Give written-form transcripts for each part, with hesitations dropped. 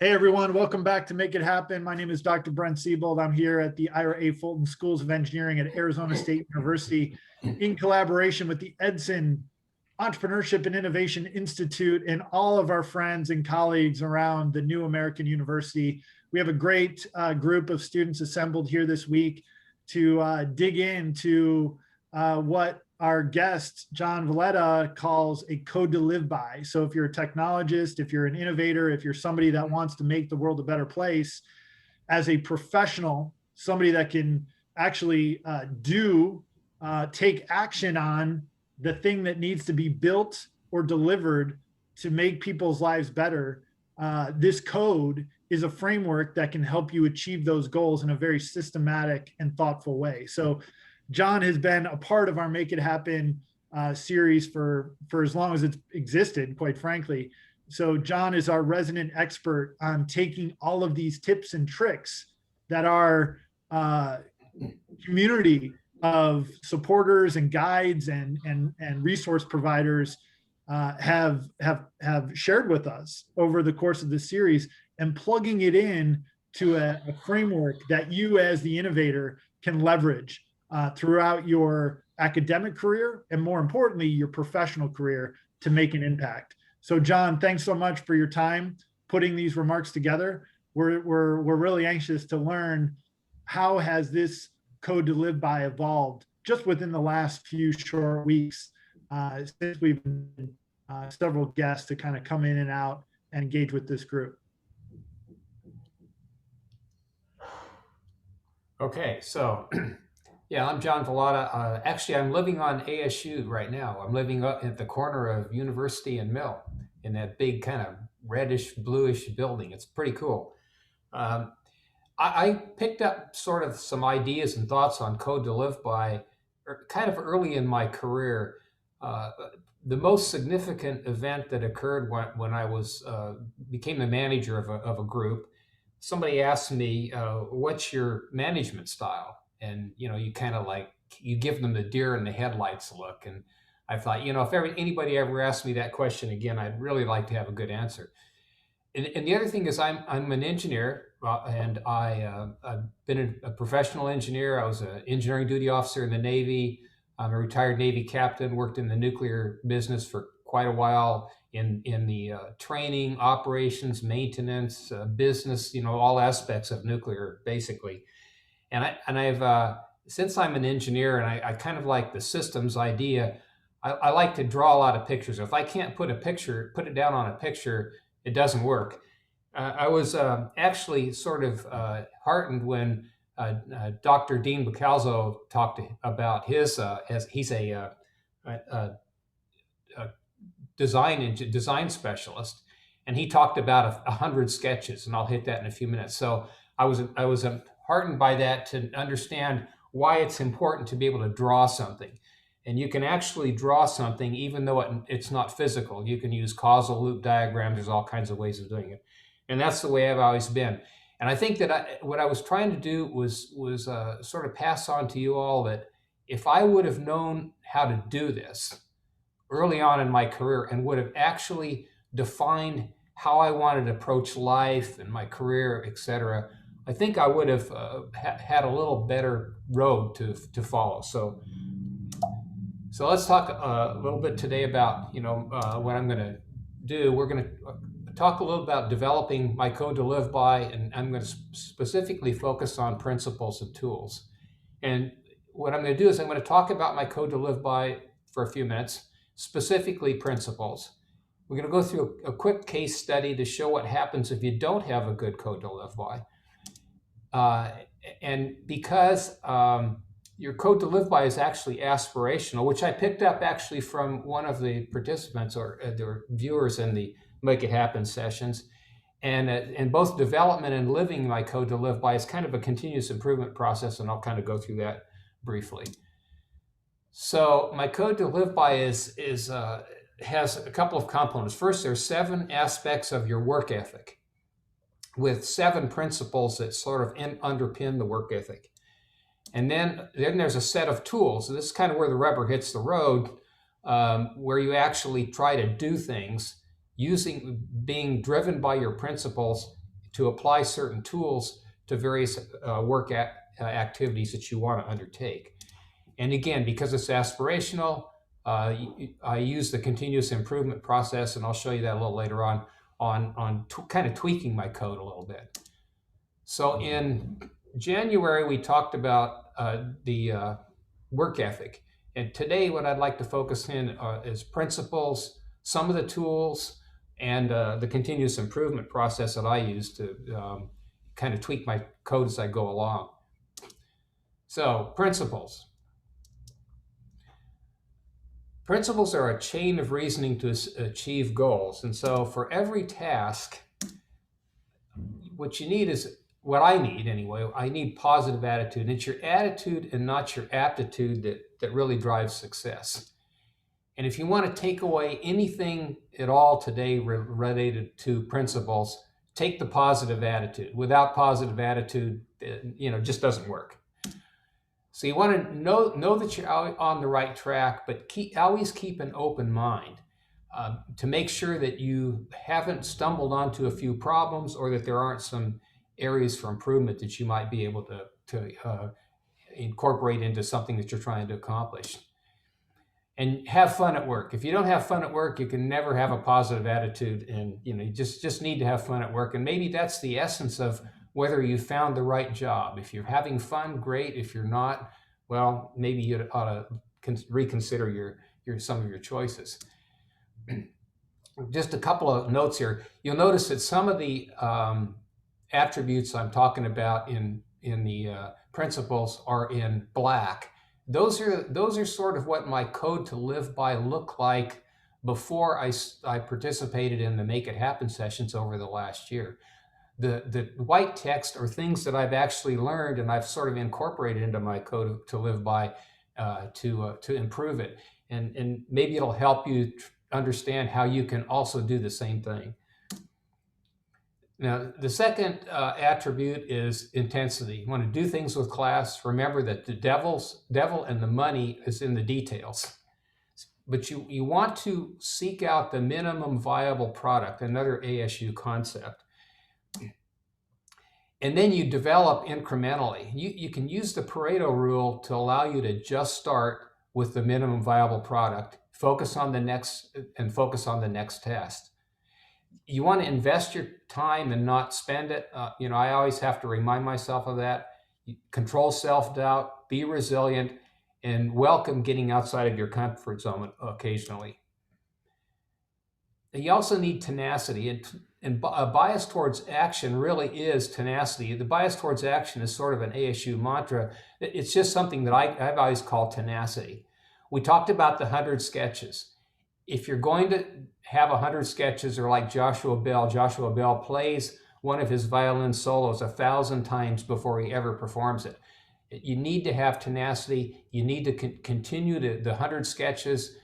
Hey everyone, welcome back to Make It Happen. My name is Dr. Brent Siebold. I'm here at the Ira A. Fulton Schools of Engineering at Arizona State University in collaboration with the Edson Entrepreneurship and Innovation Institute and all of our friends and colleagues around the New American University. We have a great group of students assembled here this week to dig into what our guest, John Valletta, calls a code to live by. So if you're a technologist, if you're an innovator, if you're somebody that wants to make the world a better place, as a professional, somebody that can actually take action on the thing that needs to be built or delivered to make people's lives better, this code is a framework that can help you achieve those goals in a very systematic and thoughtful way. So John has been a part of our Make It Happen series for as long as it's existed, quite frankly. So John is our resident expert on taking all of these tips and tricks that our community of supporters and guides and resource providers have shared with us over the course of this series, and plugging it in to a framework that you as the innovator can leverage throughout your academic career, and more importantly, your professional career, to make an impact. So John, thanks so much for your time putting these remarks together. We're really anxious to learn how has this code to live by evolved just within the last few short weeks since we've been several guests to kind of come in and out and engage with this group. Okay, so yeah, I'm John Valletta. Actually, I'm living on ASU right now. I'm living up at the corner of University and Mill in that big kind of reddish, bluish building. It's pretty cool. Um, I picked up sort of some ideas and thoughts on code to live by kind of early in my career. Uh, the most significant event that occurred when I was became the manager of a group. Somebody asked me, "What's your management style?" And you kind of like you give them the deer in the headlights look. And I thought, if anybody ever asked me that question again, I'd really like to have a good answer. And the other thing is, I'm an engineer, and I've been a professional engineer. I was an engineering duty officer in the Navy. I'm a retired Navy captain. Worked in the nuclear business for quite a while in the training, operations, maintenance, business. All aspects of nuclear, basically. I've since I'm an engineer and I kind of like the systems idea. I like to draw a lot of pictures. If I can't put it down on a picture, it doesn't work. I was actually sort of heartened when Dr. Dean Bacalzo talked about his, as he's a design specialist, and he talked about 100 sketches, and I'll hit that in a few minutes. So I was heartened by that to understand why it's important to be able to draw something. And you can actually draw something even though it's not physical. You can use causal loop diagrams. There's all kinds of ways of doing it. And that's the way I've always been. And I think that what I was trying to do was sort of pass on to you all that if I would have known how to do this early on in my career and would have actually defined how I wanted to approach life and my career, etc., I think I would have had a little better road to follow. So let's talk a little bit today about what I'm going to do. We're going to talk a little about developing my code to live by, and I'm going to specifically focus on principles and tools. And what I'm going to do is I'm going to talk about my code to live by for a few minutes, specifically principles. We're going to go through a quick case study to show what happens if you don't have a good code to live by. And because your code to live by is actually aspirational, which I picked up actually from one of the participants or the viewers in the Make It Happen sessions. And both development and living my code to live by is kind of a continuous improvement process, and I'll kind of go through that briefly. So my code to live by has a couple of components. First, there's 7 aspects of your work ethic, with 7 principles that sort of underpin the work ethic. And then there's a set of tools. So this is kind of where the rubber hits the road, where you actually try to do things being driven by your principles to apply certain tools to various activities that you want to undertake. And again, because it's aspirational, I use the continuous improvement process, and I'll show you that a little later on kind of tweaking my code a little bit. So in January, we talked about the work ethic. And today, what I'd like to focus in is principles, some of the tools, and the continuous improvement process that I use to kind of tweak my code as I go along. So principles. Principles are a chain of reasoning to achieve goals. And so for every task, what you need is, what I need anyway, I need positive attitude. And it's your attitude and not your aptitude that really drives success. And if you want to take away anything at all today related to principles, take the positive attitude. Without positive attitude, it just doesn't work. So you want to know that you're on the right track, but always keep an open mind to make sure that you haven't stumbled onto a few problems, or that there aren't some areas for improvement that you might be able to incorporate into something that you're trying to accomplish. And have fun at work. If you don't have fun at work, you can never have a positive attitude, and you just need to have fun at work. And maybe that's the essence of whether you found the right job. If you're having fun, great. If you're not, well, maybe you ought to reconsider some of your choices. Just a couple of notes here. You'll notice that some of the attributes I'm talking about in the principles are in black. Those are sort of what my code to live by looked like before I participated in the Make It Happen sessions over the last year. The white text are things that I've actually learned and I've sort of incorporated into my code to live by to improve it. And maybe it'll help you understand how you can also do the same thing. Now, the second attribute is intensity. You want to do things with class. Remember that the devil and the money is in the details. But you want to seek out the minimum viable product, another ASU concept. And then you develop incrementally. You can use the Pareto rule to allow you to just start with the minimum viable product, focus on the next test. You want to invest your time and not spend it. I always have to remind myself of that. Control self-doubt, be resilient, and welcome getting outside of your comfort zone occasionally. You also need tenacity, and a bias towards action really is tenacity. The bias towards action is sort of an ASU mantra. It's just something that I've always called tenacity. We talked about the 100 sketches. If you're going to have 100 sketches, or like Joshua Bell plays one of his violin solos 1,000 times before he ever performs it. You need to have tenacity. You need to continue the 100 sketches.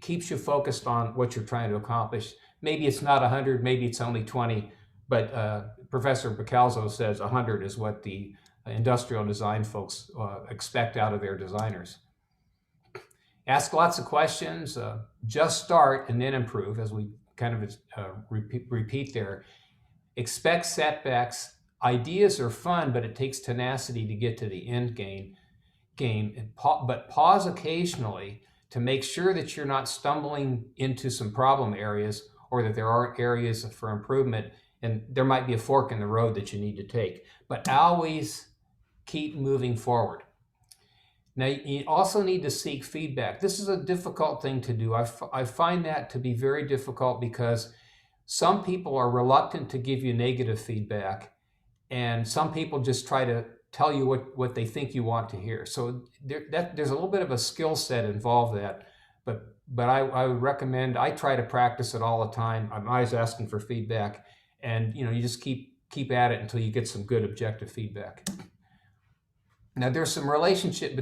Keeps you focused on what you're trying to accomplish. Maybe it's not 100, maybe it's only 20, but Professor Bacalzo says 100 is what the industrial design folks expect out of their designers. Ask lots of questions, just start and then improve, as we kind of repeat there. Expect setbacks. Ideas are fun, but it takes tenacity to get to the end game. But pause occasionally to make sure that you're not stumbling into some problem areas, or that there aren't areas for improvement, and there might be a fork in the road that you need to take. But always keep moving forward. Now, you also need to seek feedback. This is a difficult thing to do. I find that to be very difficult because some people are reluctant to give you negative feedback, and some people just try to tell you what they think you want to hear. So there's a little bit of a skill set involved that, but I would recommend, I try to practice it all the time. I'm always asking for feedback, and you just keep at it until you get some good objective feedback. Now, there's some relationship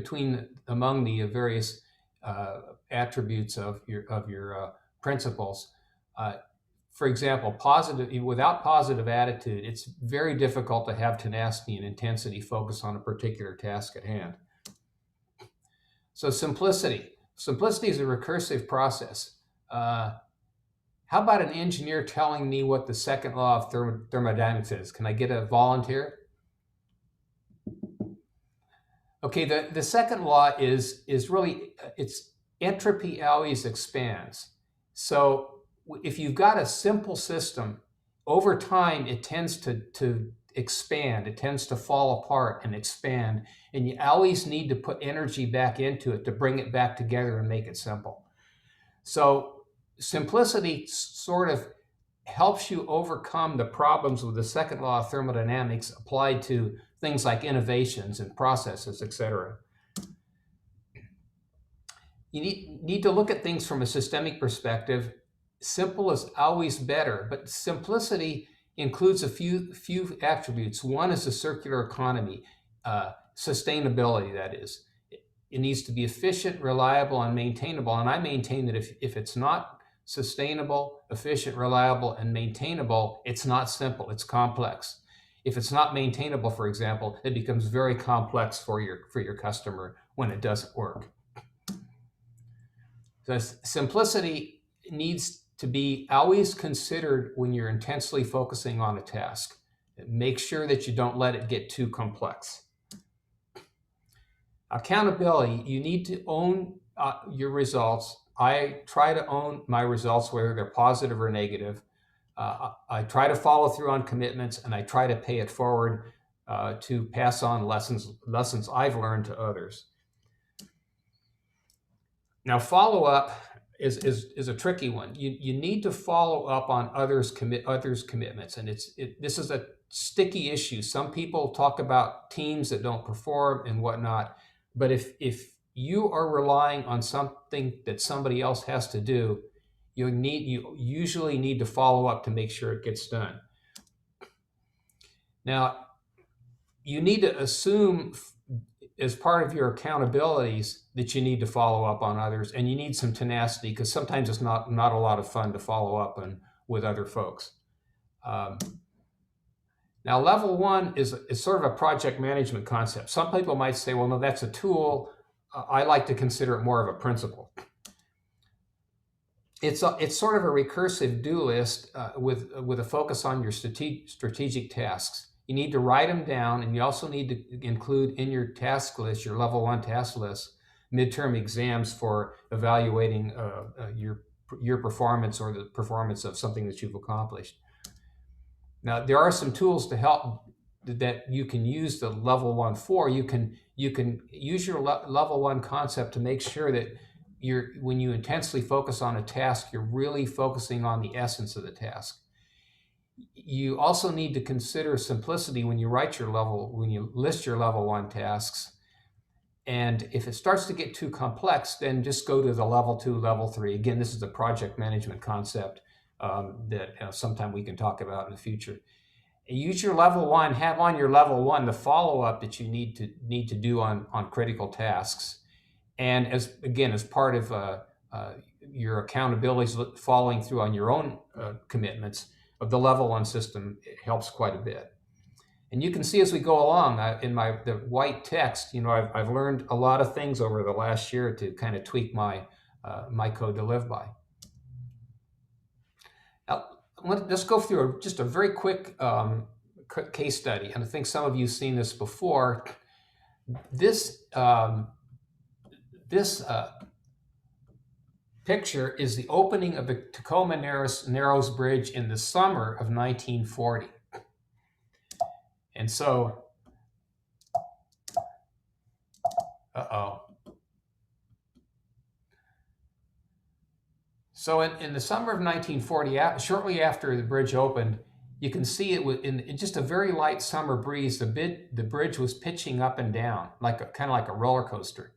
among the various attributes of your principles. For example, without positive attitude, it's very difficult to have tenacity and intensity focus on a particular task at hand. So simplicity. Simplicity is a recursive process. How about an engineer telling me what the second law of thermodynamics is? Can I get a volunteer? Okay, the second law is really, it's entropy always expands. So if you've got a simple system, over time it tends to expand, it tends to fall apart and expand, and you always need to put energy back into it to bring it back together and make it simple. So simplicity sort of helps you overcome the problems with the second law of thermodynamics applied to things like innovations and processes, etc. You need to look at things from a systemic perspective. Simple is always better, but simplicity includes a few attributes. One is the circular economy, sustainability, that is. It needs to be efficient, reliable, and maintainable. And I maintain that if it's not sustainable, efficient, reliable, and maintainable, it's not simple, it's complex. If it's not maintainable, for example, it becomes very complex for your customer when it doesn't work. So simplicity needs to be always considered when you're intensely focusing on a task. Make sure that you don't let it get too complex. Accountability, you need to own your results. I try to own my results, whether they're positive or negative. I try to follow through on commitments, and I try to pay it forward to pass on lessons I've learned to others. Now, follow-up is a tricky one. You need to follow up on others' commitments, and this is a sticky issue. Some people talk about teams that don't perform and whatnot, but if you are relying on something that somebody else has to do, you usually need to follow up to make sure it gets done. Now, you need to assume as part of your accountabilities that you need to follow up on others, and you need some tenacity, because sometimes it's not a lot of fun to follow up with other folks. Now, level one is sort of a project management concept. Some people might say, well, no, that's a tool. I like to consider it more of a principle. It's sort of a recursive do list with a focus on your strategic tasks. You need to write them down, and you also need to include in your task list, your level one task list, midterm exams for evaluating your performance or the performance of something that you've accomplished. Now, there are some tools to help that you can use the level one for. You can use your level one concept to make sure that when you intensely focus on a task, you're really focusing on the essence of the task. You also need to consider simplicity when you when you list your level one tasks. And if it starts to get too complex, then just go to the level two, level three. Again, this is the project management concept that sometime we can talk about in the future. Use your level one, have on your level one the follow-up that you need to do on critical tasks. And as part of your accountabilities, following through on your own commitments of the level one system, it helps quite a bit. And you can see as we go along in the white text, I've learned a lot of things over the last year to kind of tweak my code to live by. Now, let's go through just a very quick case study, and I think some of you have seen this before. This picture is the opening of the Tacoma Narrows Bridge in the summer of 1940. And so, So in the summer of 1940, shortly after the bridge opened, you can see it in just a very light summer breeze. The bridge was pitching up and down, kind of like a roller coaster.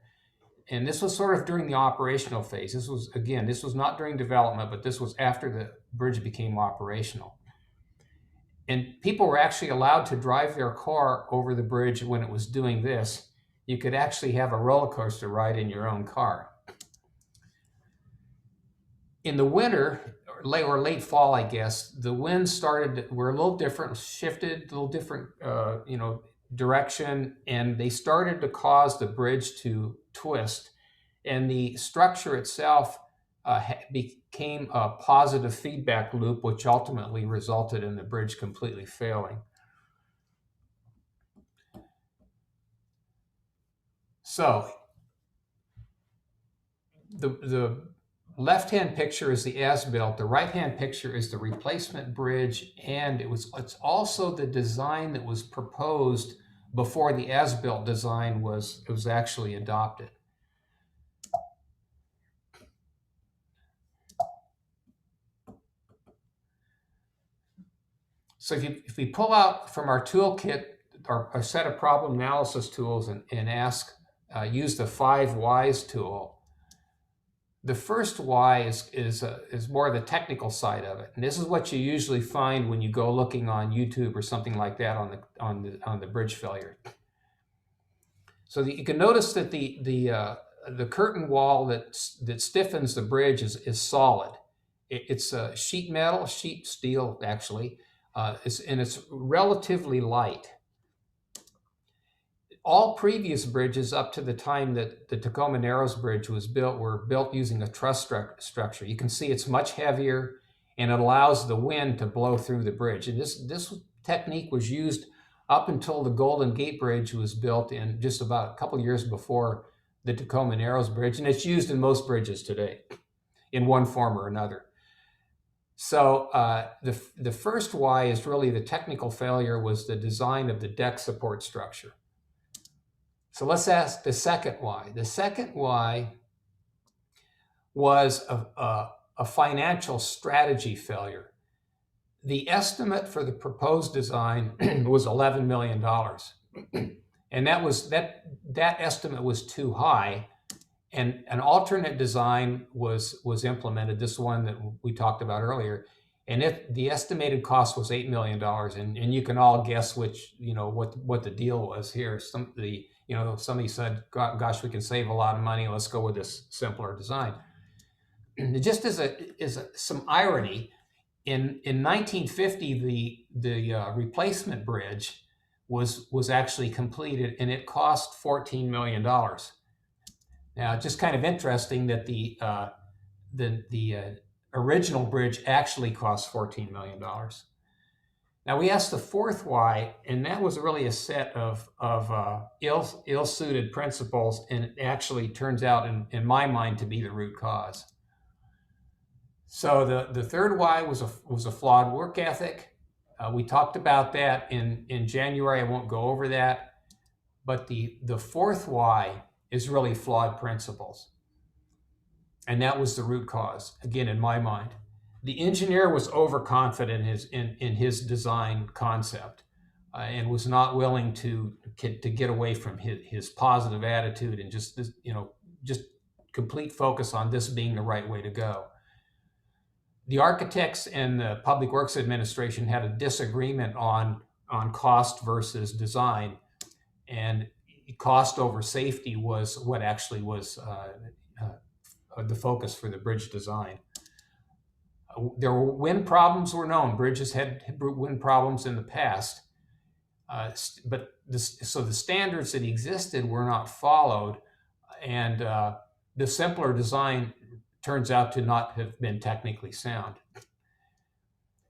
And this was sort of during the operational phase. This was not during development, but this was after the bridge became operational. And people were actually allowed to drive their car over the bridge when it was doing this. You could actually have a roller coaster ride in your own car. In the winter, or late fall, I guess, the winds were a little different, shifted a little different, direction, and they started to cause the bridge to twist. And the structure itself became a positive feedback loop, which ultimately resulted in the bridge completely failing. So the left-hand picture is the as-built, the right-hand picture is the replacement bridge, and it's also the design that was proposed before the as-built design was actually adopted. So if we pull out from our toolkit our set of problem analysis tools and use the 5 whys tool, the first why is more the technical side of it, and this is what you usually find when you go looking on YouTube or something like that on the bridge failure. So you can notice that the curtain wall that stiffens the bridge is solid. It's sheet metal, sheet steel actually, and it's relatively light. All previous bridges up to the time that the Tacoma Narrows Bridge was built were built using a truss structure. You can see it's much heavier and it allows the wind to blow through the bridge. And this technique was used up until the Golden Gate Bridge was built in just about a couple years before the Tacoma Narrows Bridge. And it's used in most bridges today in one form or another. So the first why is really the technical failure was the design of the deck support structure. So let's ask the second why. The second why was a financial strategy failure. The estimate for the proposed design was $11 million. And that estimate was too high. And an alternate design was implemented, this one that we talked about earlier. And the estimated cost was $8 million. And you can all guess which, what the deal was here. Somebody said, gosh, we can save a lot of money. Let's go with this simpler design. Just as some irony, in 1950, the replacement bridge was actually completed, and it cost $14 million. Now, just kind of interesting that the original bridge actually cost $14 million. Now, we asked the fourth why, and that was really a set of ill-suited principles, and it actually turns out, in my mind, to be the root cause. So the third why was a flawed work ethic. We talked about that in January. I won't go over that. But the fourth why is really flawed principles. And that was the root cause, again, in my mind. The engineer was overconfident in his design concept and was not willing to get away from his positive attitude and just complete focus on this being the right way to go. The architects and the Public Works Administration had a disagreement on cost versus design, and cost over safety was what actually was the focus for the bridge design. There were wind problems were known. Bridges had wind problems in the past, so the standards that existed were not followed, and the simpler design turns out to not have been technically sound.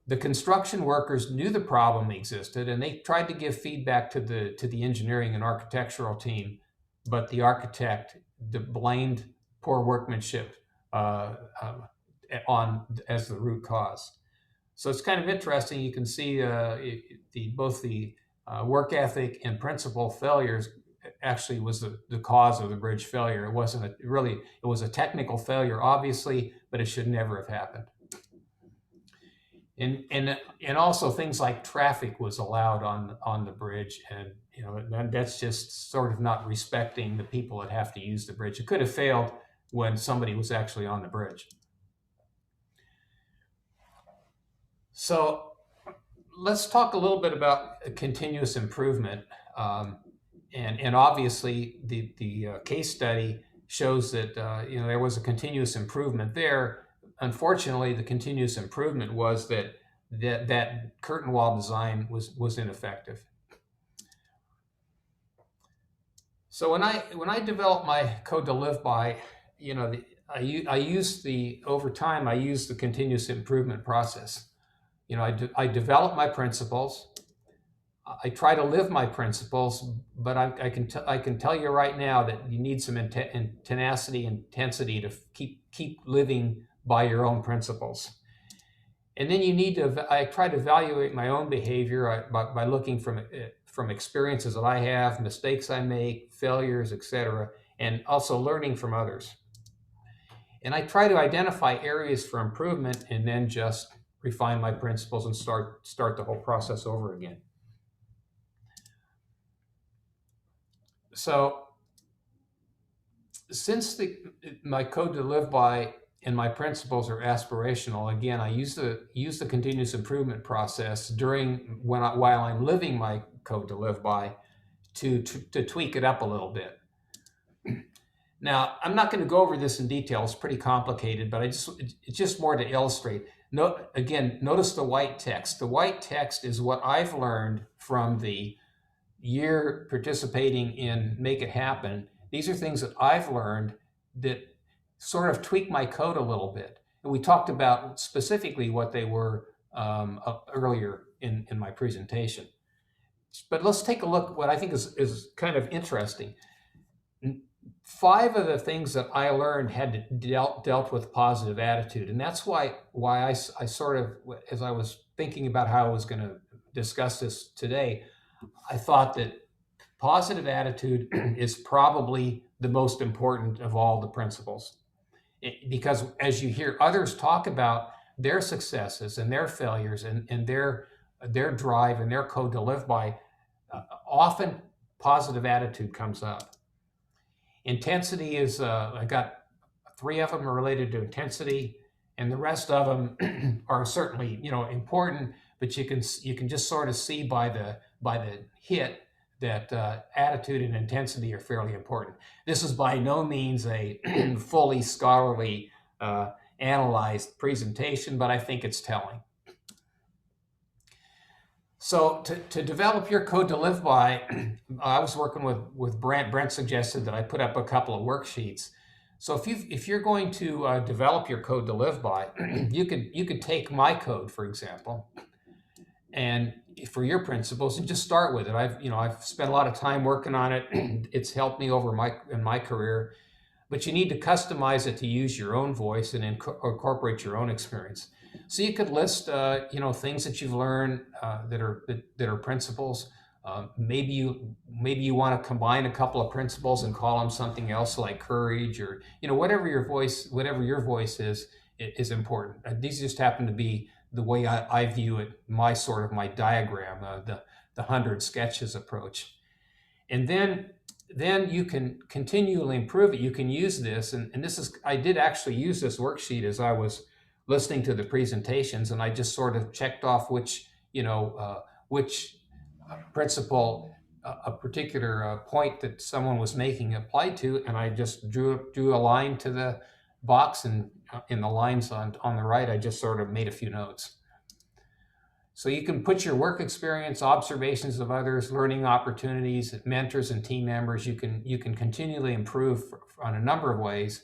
The construction workers knew the problem existed, and they tried to give feedback to the engineering and architectural team, but the architect blamed poor workmanship as the root cause. So it's kind of interesting. You can see both the work ethic and principle failures actually was the cause of the bridge failure. It wasn't it was a technical failure, obviously, but it should never have happened. And also things like traffic was allowed on the bridge, and that's just sort of not respecting the people that have to use the bridge. It could have failed when somebody was actually on the bridge. So let's talk a little bit about continuous improvement. And obviously the case study shows that there was a continuous improvement there. Unfortunately, the continuous improvement was that curtain wall design was ineffective. So when I developed my code to live by, I use over time, I use the continuous improvement process. I develop my principles. I try to live my principles, but I can tell you right now that you need some tenacity, intensity to keep living by your own principles. And then you need to. I try to evaluate my own behavior by looking from experiences that I have, mistakes I make, failures, etc., and also learning from others. And I try to identify areas for improvement, and then just refine my principles and start the whole process over again. So since my code to live by and my principles are aspirational, again, I use the continuous improvement process while I'm living my code to live by to tweak it up a little bit. Now, I'm not going to go over this in detail. It's pretty complicated, but it's just more to illustrate. Notice the white text. The white text is what I've learned from the year participating in Make It Happen. These are things that I've learned that sort of tweak my code a little bit. And we talked about specifically what they were earlier in my presentation. But let's take a look. What I think is kind of interesting. 5 of the things that I learned had dealt with positive attitude, and that's why I sort of, as I was thinking about how I was going to discuss this today, I thought that positive attitude is probably the most important of all the principles, because as you hear others talk about their successes and their failures and their drive and their code to live by, often positive attitude comes up. Intensity is, I got 3 of them are related to intensity, and the rest of them are certainly, important, but you can just sort of see by the hit that attitude and intensity are fairly important. This is by no means a fully scholarly analyzed presentation, but I think it's telling. So to develop your code to live by, I was working with Brent. Brent suggested that I put up a couple of worksheets. So if you're going to develop your code to live by, you could take my code, for example, and for your principles, and just start with it. I've spent a lot of time working on it. It's helped me in my career, but you need to customize it to use your own voice and incorporate your own experience. So you could list, things that you've learned that are principles. Maybe you want to combine a couple of principles and call them something else, like courage, or whatever your voice is important. These just happen to be the way I view it. My diagram, the 100 sketches approach, and then you can continually improve it. You can use this, and I did actually use this worksheet as I was listening to the presentations, and I just sort of checked off which principle a particular point that someone was making applied to, and I just drew a line to the box, and in the lines on the right, I just sort of made a few notes. So you can put your work experience, observations of others, learning opportunities, mentors, and team members. You can continually improve on a number of ways.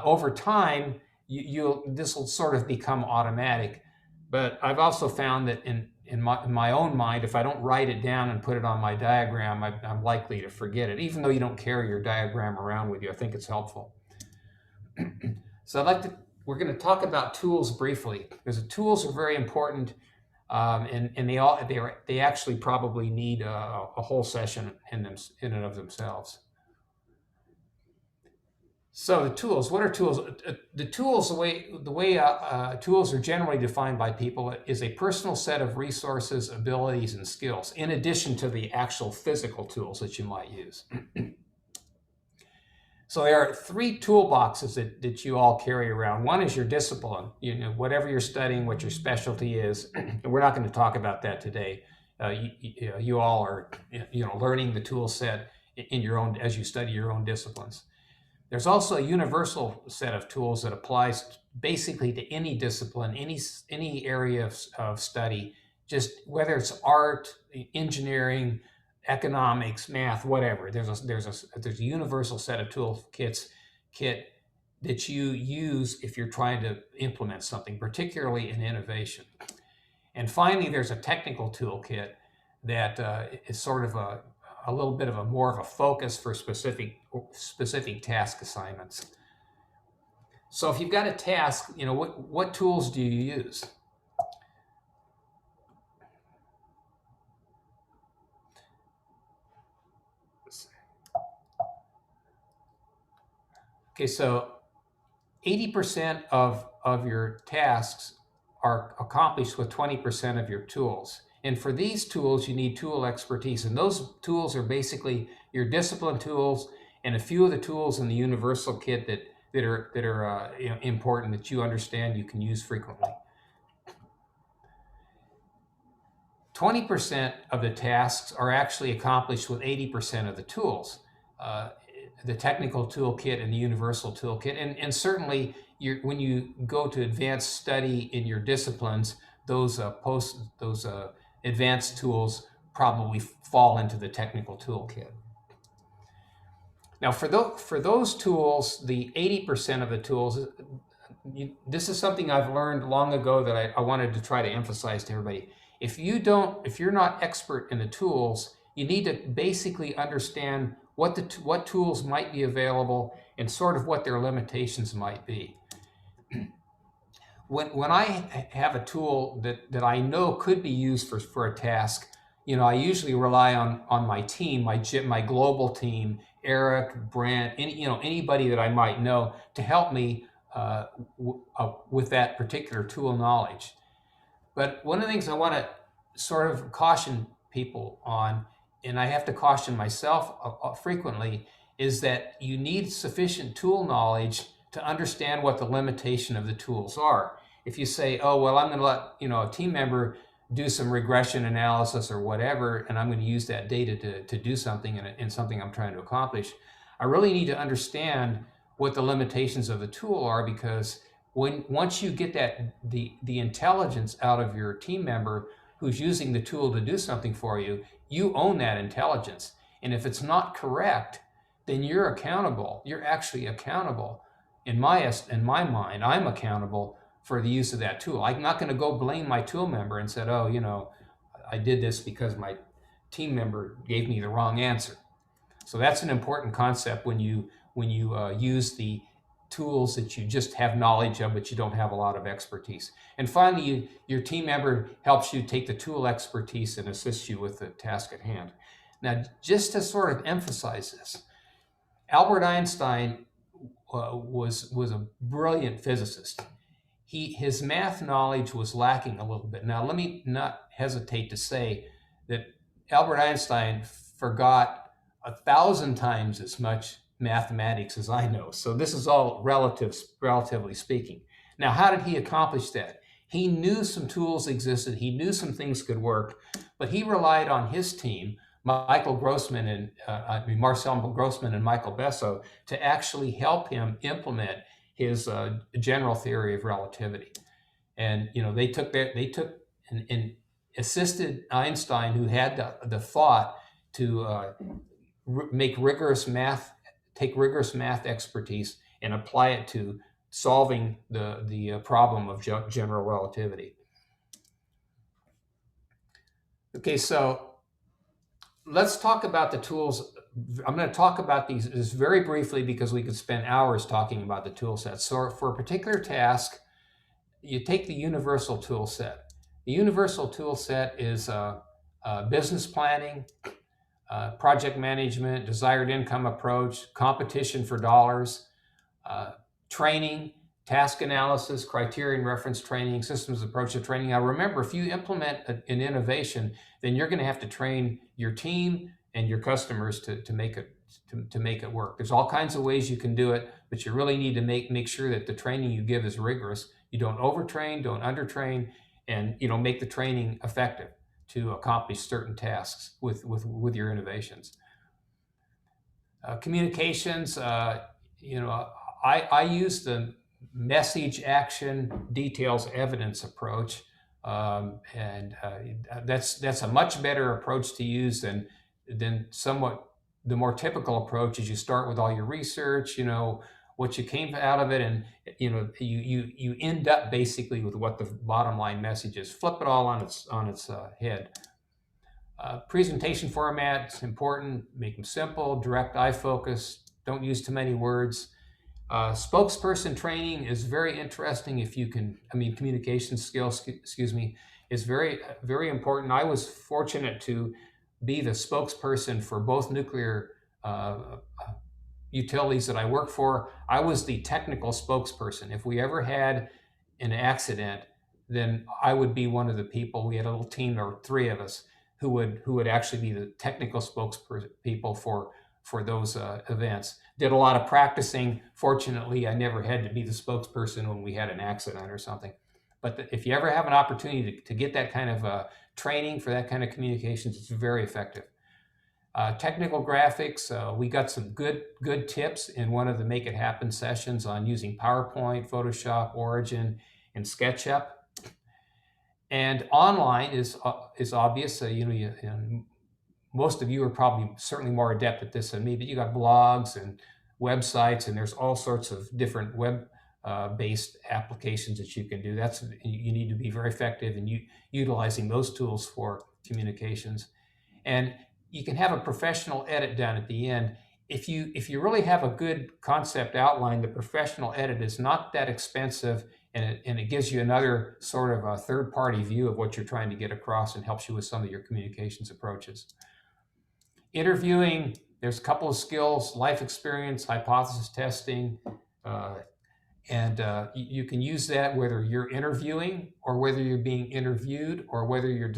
Over time, this will sort of become automatic. But I've also found that in my own mind, if I don't write it down and put it on my diagram, I'm likely to forget it. Even though you don't carry your diagram around with you, I think it's helpful. So we're going to talk about tools briefly, because the tools are very important. And they actually probably need a whole session in and of themselves. So the tools. What are tools? The tools, the way tools are generally defined by people, is a personal set of resources, abilities, and skills, in addition to the actual physical tools that you might use. So there are 3 toolboxes that you all carry around. One is your discipline, whatever you're studying, what your specialty is. And we're not going to talk about that today. You all are, learning the tool set in your own, as you study your own disciplines. There's also a universal set of tools that applies basically to any discipline, any area of study, just whether it's art, engineering, economics, math, whatever. There's a universal set of toolkits that you use if you're trying to implement something, particularly in innovation. And finally, there's a technical toolkit that is sort of a little bit of more of a focus for specific task assignments. So if you've got a task, what tools do you use? Okay, so 80% of your tasks are accomplished with 20% of your tools. And for these tools, you need tool expertise. And those tools are basically your discipline tools and a few of the tools in the universal kit that are important, that you understand you can use frequently. 20% of the tasks are actually accomplished with 80% of the tools. The technical toolkit and the universal toolkit. And certainly when you go to advanced study in your disciplines, those advanced tools probably fall into the technical toolkit. Now for those tools, the 80% of the tools, this is something I've learned long ago that I wanted to try to emphasize to everybody. If you're not expert in the tools, you need to basically understand what tools might be available and sort of what their limitations might be. When I have a tool that I know could be used for a task, I usually rely on my team, my global team, Eric, Brent, anybody that I might know to help me with that particular tool knowledge. But one of the things I want to sort of caution people on, and I have to caution myself frequently, is that you need sufficient tool knowledge to understand what the limitation of the tools are. If you say, oh, well, I'm going to let a team member do some regression analysis or whatever, and I'm going to use that data to do something in something I'm trying to accomplish, I really need to understand what the limitations of the tool are, because once you get the intelligence out of your team member who's using the tool to do something for you, you own that intelligence. And if it's not correct, then you're accountable. You're actually accountable. In my mind, I'm accountable for the use of that tool. I'm not going to go blame my tool member and said, oh, I did this because my team member gave me the wrong answer. So that's an important concept when you use the tools that you just have knowledge of, but you don't have a lot of expertise. And finally, your team member helps you take the tool expertise and assists you with the task at hand. Now, just to sort of emphasize this, Albert Einstein was a brilliant physicist. His math knowledge was lacking a little bit. Now, let me not hesitate to say that Albert Einstein forgot 1,000 times as much mathematics as I know. So this is all relatively speaking. Now, how did he accomplish that? He knew some tools existed. He knew some things could work, but he relied on his team, Marcel Grossman and Michael Besso, to actually help him implement his general theory of relativity. And they took and assisted Einstein, who had the thought to take rigorous math expertise and apply it to solving the problem of general relativity. Okay, so let's talk about the tools. I'm going to talk about these just very briefly because we could spend hours talking about the tool sets. So for a particular task, you take the universal tool set. The universal tool set is business planning, project management, desired income approach, competition for dollars, training, task analysis, criterion reference training, systems approach to training. Now remember, if you implement an innovation, then you're going to have to train your team and your customers to make it work. There's all kinds of ways you can do it, but you really need to make sure that the training you give is rigorous. You don't overtrain, don't undertrain, and make the training effective to accomplish certain tasks with your innovations. Communications, I use the message, action, details, evidence approach, and that's a much better approach to use than somewhat the more typical approach is you start with all your research, what you came out of it, and you end up basically with what the bottom line message is. Flip it all on its head. Presentation format's important. Make them simple, direct, eye focus. Don't use too many words. Spokesperson training is very interesting if you can, communication skills, excuse me, is very, very important. I was fortunate to be the spokesperson for both nuclear utilities that I work for. I was the technical spokesperson. If we ever had an accident, then I would be one of the people. We had a little team, there were 3 of us, who would actually be the technical spokespeople for those events. Did a lot of practicing. Fortunately, I never had to be the spokesperson when we had an accident or something. But if you ever have an opportunity to get that kind of training for that kind of communications, it's very effective. Technical graphics, we got some good tips in one of the Make It Happen sessions on using PowerPoint, Photoshop, Origin, and SketchUp. And online is obvious. Most of you are probably certainly more adept at this than me, but you got blogs and websites, and there's all sorts of different web-based applications that you can do. You need to be very effective in utilizing those tools for communications. And you can have a professional edit done at the end. If you really have a good concept outline, the professional edit is not that expensive, and it gives you another sort of a third-party view of what you're trying to get across and helps you with some of your communications approaches. Interviewing, there's a couple of skills: life experience, hypothesis testing, and you can use that whether you're interviewing or whether you're being interviewed or whether you're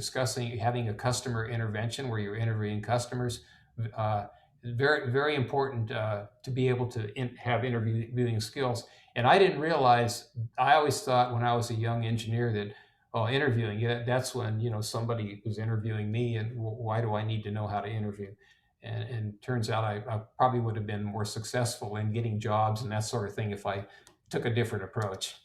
having a customer intervention where you're interviewing customers. Very, very important to be able to have interviewing skills. And I didn't realize, I always thought when I was a young engineer that, interviewing, that's when, somebody was interviewing me, and why do I need to know how to interview? And turns out I probably would have been more successful in getting jobs and that sort of thing if I took a different approach.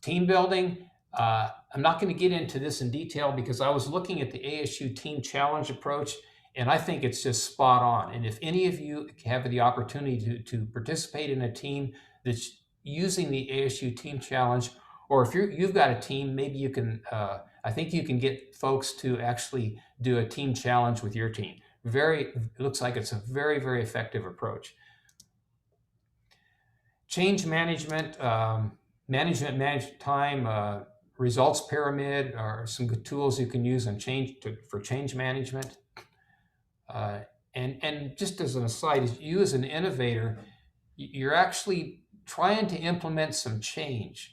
Team building, I'm not going to get into this in detail because I was looking at the ASU Team Challenge approach, and I think it's just spot on. And if any of you have the opportunity to participate in a team that's using the ASU Team Challenge, or if you've got a team, maybe you can, I think you can get folks to actually do a team challenge with your team. It looks like it's a very, very effective approach. Change management, manage time, results pyramid are some good tools you can use for change management. And just as an aside, you as an innovator, you're actually trying to implement some change.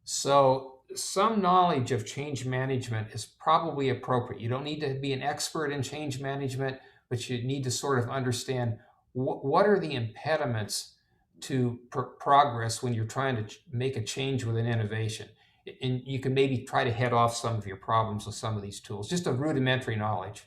So some knowledge of change management is probably appropriate. You don't need to be an expert in change management, but you need to sort of understand what are the impediments to progress when you're trying to make a change with an innovation. And you can maybe try to head off some of your problems with some of these tools, just a rudimentary knowledge.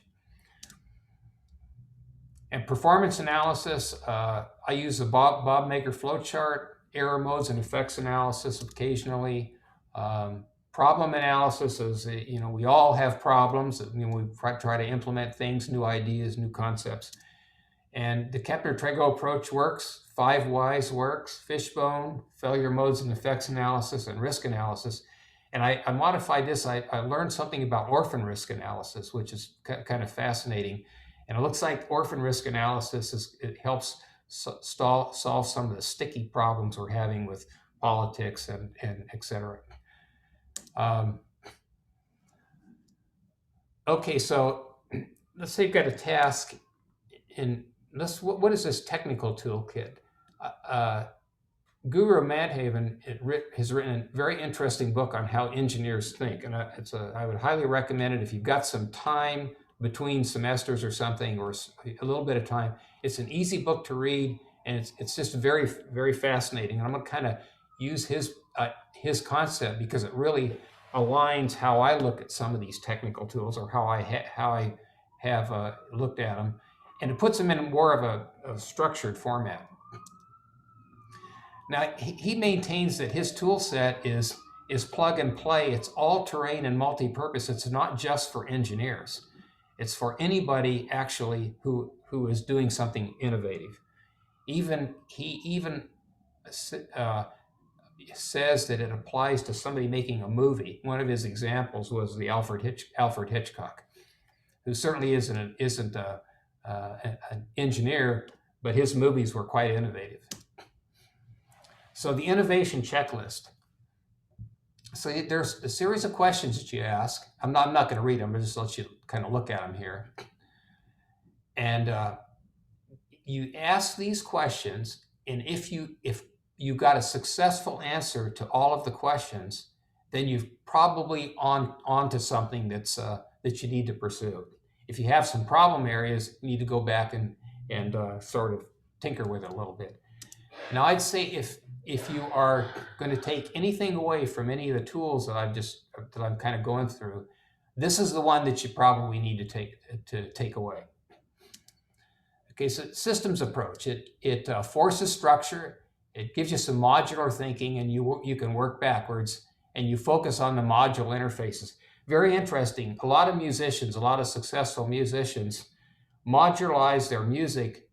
And performance analysis, I use the Bob Maker flowchart, error modes and effects analysis occasionally. Problem analysis is, we all have problems. We try to implement things, new ideas, new concepts. And the Kepner-Trego approach works. 5 Whys works. Fishbone, failure modes and effects analysis, and risk analysis. And I modified this. I learned something about orphan risk analysis, which is kind of fascinating. And it looks like orphan risk analysis it helps solve some of the sticky problems we're having with politics and et cetera. Okay, so let's say you've got a task, and what is this technical toolkit? Guru Madhavan has written a very interesting book on how engineers think, and I would highly recommend it if you've got some time between semesters or something, or a little bit of time. It's an easy book to read, and it's just very, very fascinating. And I'm going to kind of use his concept because it really aligns how I look at some of these technical tools, or how I have looked at them, and it puts them in more of a structured format. Now, he maintains that his tool set is plug and play. It's all terrain and multi-purpose. It's not just for engineers. It's for anybody actually who is doing something innovative. He even uh, says that it applies to somebody making a movie. One of his examples was the Alfred Hitchcock, who certainly isn't an engineer, but his movies were quite innovative. So the innovation checklist. So there's a series of questions that you ask. I'm not going to read them. I'll just let you kind of look at them here. And you ask these questions, and if you got a successful answer to all of the questions, then you've probably onto something that you need to pursue. If you have some problem areas, you need to go back and sort of tinker with it a little bit. Now, I'd say if you are going to take anything away from any of the tools that I'm kind of going through, this is the one that you probably need to take away. Okay, so systems approach. It forces structure. It gives you some modular thinking, and you can work backwards, and you focus on the module interfaces. Very interesting. A lot of successful musicians, modularize their music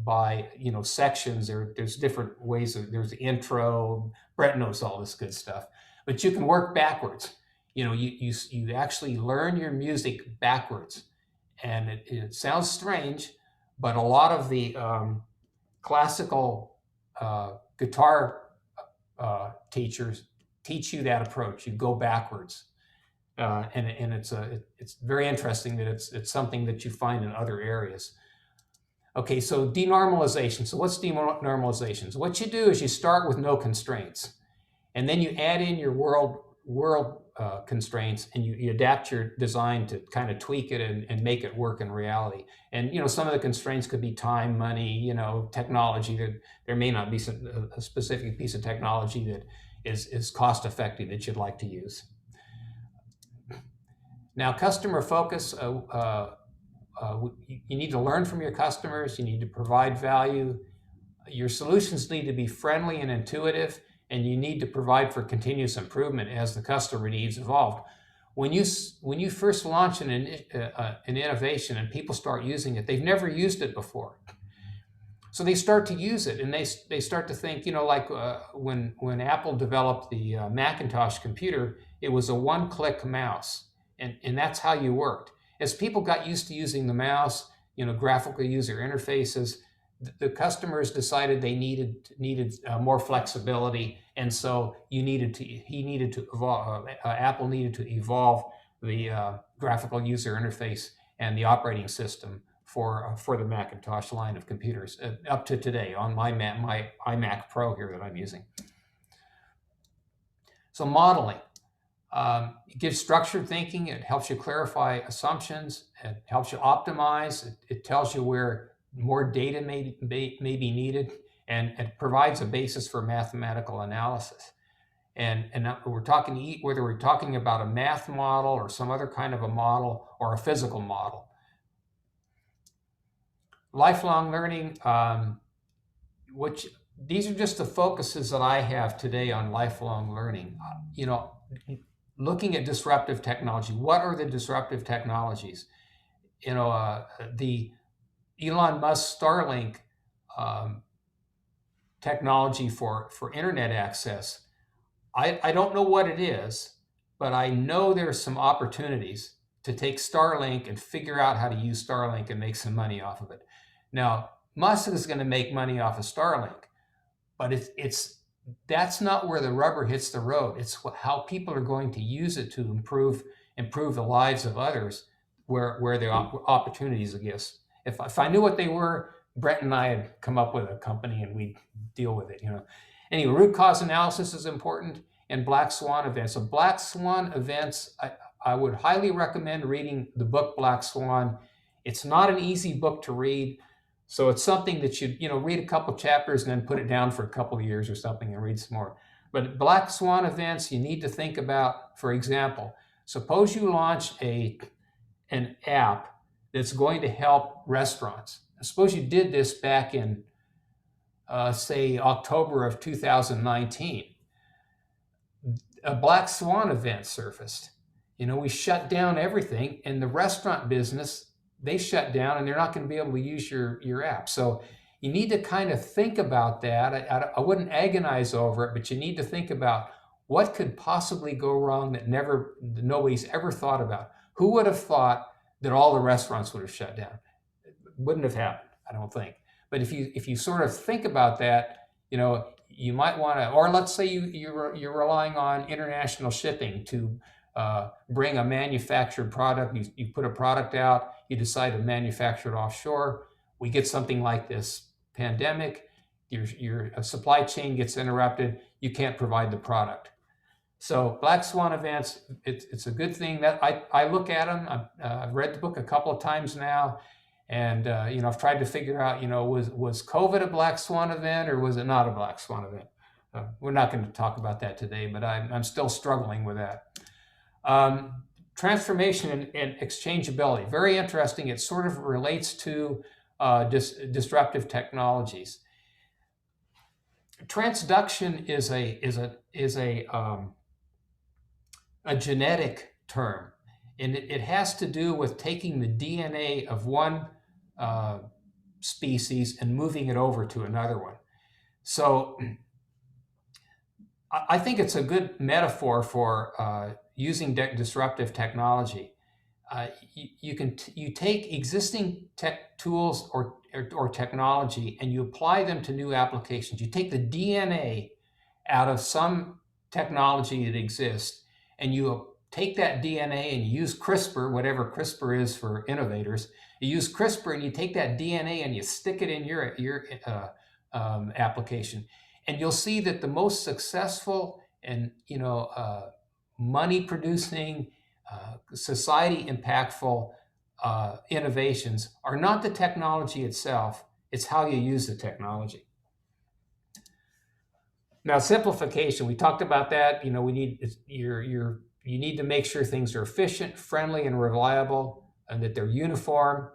by sections. There's different ways. There's the intro. Brett knows all this good stuff, but you can work backwards. You actually learn your music backwards, and it sounds strange, but a lot of the classical guitar teachers teach you that approach. You go backwards, and it's very interesting that it's something that you find in other areas. Okay, so denormalization. So what's denormalization? So what you do is you start with no constraints, and then you add in your world constraints, and you adapt your design to kind of tweak it and make it work in reality. And some of the constraints could be time, money, technology. There may not be a specific piece of technology that is cost effective that you'd like to use. Now, customer focus. You need to learn from your customers. You need to provide value. Your solutions need to be friendly and intuitive, and you need to provide for continuous improvement as the customer needs evolve. When you first launch an innovation and people start using it, they've never used it before. So they start to use it, and they start to think, like when Apple developed the Macintosh computer, it was a one-click mouse, and that's how you worked. As people got used to using the mouse, graphical user interfaces, the customers decided they needed more flexibility, and so Apple needed to evolve the graphical user interface and the operating system for the Macintosh line of computers up to today on my iMac Pro here that I'm using. So modeling. It gives structured thinking. It helps you clarify assumptions. It helps you optimize. It tells you where more data may be needed, and it provides a basis for mathematical analysis. And we're talking, whether we're talking about a math model or some other kind of a model or a physical model. Lifelong learning, these are just the focuses that I have today on lifelong learning. Looking at disruptive technology. What are the disruptive technologies? The Elon Musk Starlink technology for internet access. I don't know what it is, but I know there's some opportunities to take Starlink and figure out how to use Starlink and make some money off of it. Now, Musk is going to make money off of Starlink, but that's not where the rubber hits the road. It's how people are going to use it to improve the lives of others, where the opportunities exist. If I knew what they were, Brent and I had come up with a company and we'd deal with it. Anyway, root cause analysis is important, and black swan events. So black swan events, I would highly recommend reading the book Black Swan. It's not an easy book to read. So it's something that you read a couple chapters and then put it down for a couple of years or something and read some more. But black swan events, you need to think about, for example, suppose you launch an app that's going to help restaurants. Suppose you did this back in, say, October of 2019. A black swan event surfaced. We shut down everything, and the restaurant business, they shut down, and they're not going to be able to use your app. So you need to kind of think about that. I wouldn't agonize over it, but you need to think about what could possibly go wrong that nobody's ever thought about. Who would have thought that all the restaurants would have shut down? It wouldn't have happened, I don't think. But if you sort of think about that, you might want to, or let's say you're relying on international shipping to bring a manufactured product. You put a product out, you decide to manufacture it offshore. We get something like this pandemic, your supply chain gets interrupted, you can't provide the product. So black swan events, it's a good thing that I look at them. I've read the book a couple of times now, and I've tried to figure out, was COVID a black swan event or was it not a black swan event? We're not going to talk about that today, but I'm still struggling with that. Transformation and exchangeability, very interesting. It sort of relates to disruptive technologies. Transduction is a genetic term, and it has to do with taking the DNA of one species and moving it over to another one. So I think it's a good metaphor for using disruptive technology. You take existing tech tools or technology and you apply them to new applications. You take the DNA out of some technology that exists, and you take that DNA and you use CRISPR, whatever CRISPR is for innovators. You use CRISPR and you take that DNA and you stick it in your application, and you'll see that the most successful and money-producing, society impactful innovations are not the technology itself, it's how you use the technology. Now, simplification, we talked about that. You need to make sure things are efficient, friendly, and reliable, and that they're uniform.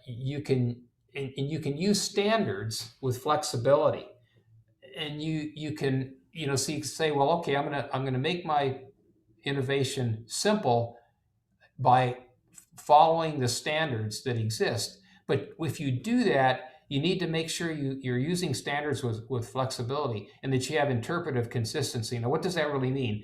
You can use standards with flexibility, and you can so you can say, well, okay, I'm gonna make my innovation simple by following the standards that exist. But if you do that, you need to make sure you're using standards with flexibility and that you have interpretive consistency. Now, what does that really mean?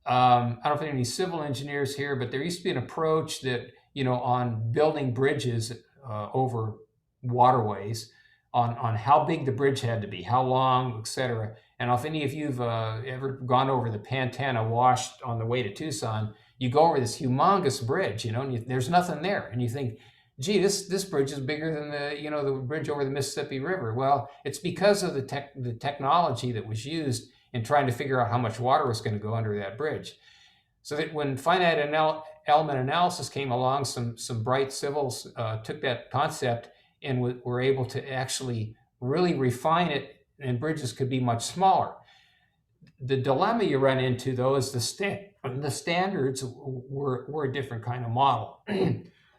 I don't know if there are any civil engineers here, but there used to be an approach that, on building bridges over waterways, on how big the bridge had to be, how long, et cetera. And if any of you've ever gone over the Pantana Wash on the way to Tucson, you go over this humongous bridge, and there's nothing there. And you think, gee, this bridge is bigger than the bridge over the Mississippi River. Well, it's because of the technology that was used in trying to figure out how much water was going to go under that bridge. So that when finite element analysis came along, some bright civils took that concept and were able to actually really refine it, and bridges could be much smaller. The dilemma you run into, though, is the standards were a different kind of model.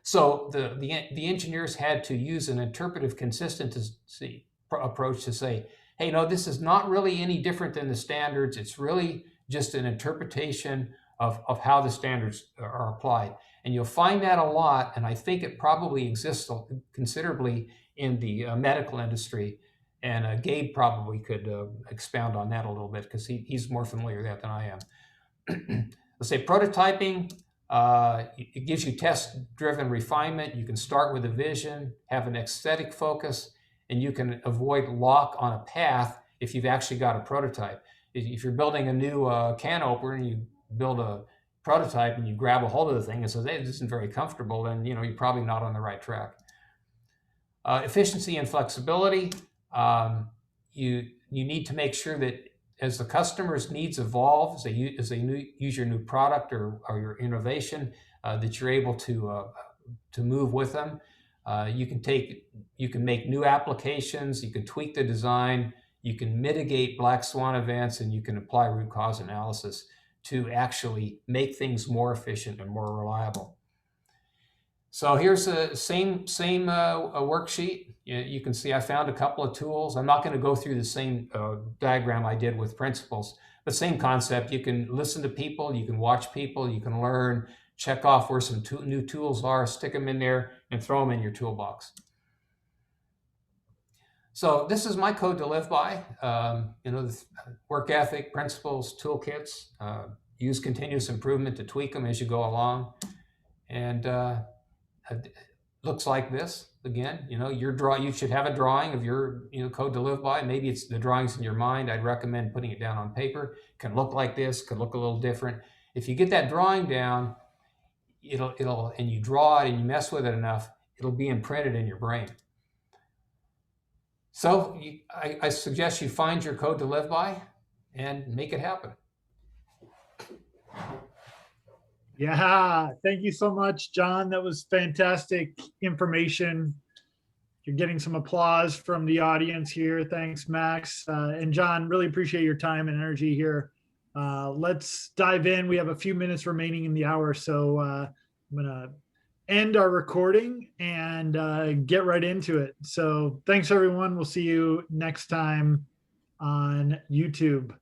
So the engineers had to use an interpretive consistency approach to say, hey, no, this is not really any different than the standards. It's really just an interpretation of how the standards are applied. And you'll find that a lot, and I think it probably exists considerably in the medical industry. And Gabe probably could expound on that a little bit because he's more familiar with that than I am. Let's say prototyping, it gives you test-driven refinement. You can start with a vision, have an aesthetic focus, and you can avoid lock on a path if you've actually got a prototype. If you're building a new can opener and you build a prototype and you grab a hold of the thing and say, hey, this isn't very comfortable, then you're probably not on the right track. Efficiency and flexibility. You need to make sure that as the customer's needs evolve, as they use your new product or your innovation, that you're able to move with them. You can make new applications, you can tweak the design, you can mitigate black swan events, and you can apply root cause analysis to actually make things more efficient and more reliable. So here's the same worksheet. You can see I found a couple of tools. I'm not going to go through the same diagram I did with principles, but same concept. You can listen to people, you can watch people, you can learn, check off where some new tools are, stick them in there, and throw them in your toolbox. So this is my code to live by. Work ethic, principles, toolkits. Use continuous improvement to tweak them as you go along. And it looks like this. Again, you should have a drawing of your code to live by. Maybe it's the drawings in your mind. I'd recommend putting it down on paper. It can look like this, could look a little different. If you get that drawing down, and you draw it and you mess with it enough, it'll be imprinted in your brain. So I suggest you find your code to live by and make it happen. Yeah, thank you so much, John. That was fantastic information. You're getting some applause from the audience here. Thanks, Max. And John, really appreciate your time and energy here. Let's dive in. We have a few minutes remaining in the hour, so I'm going to end our recording and get right into it. So thanks, everyone. We'll see you next time on YouTube.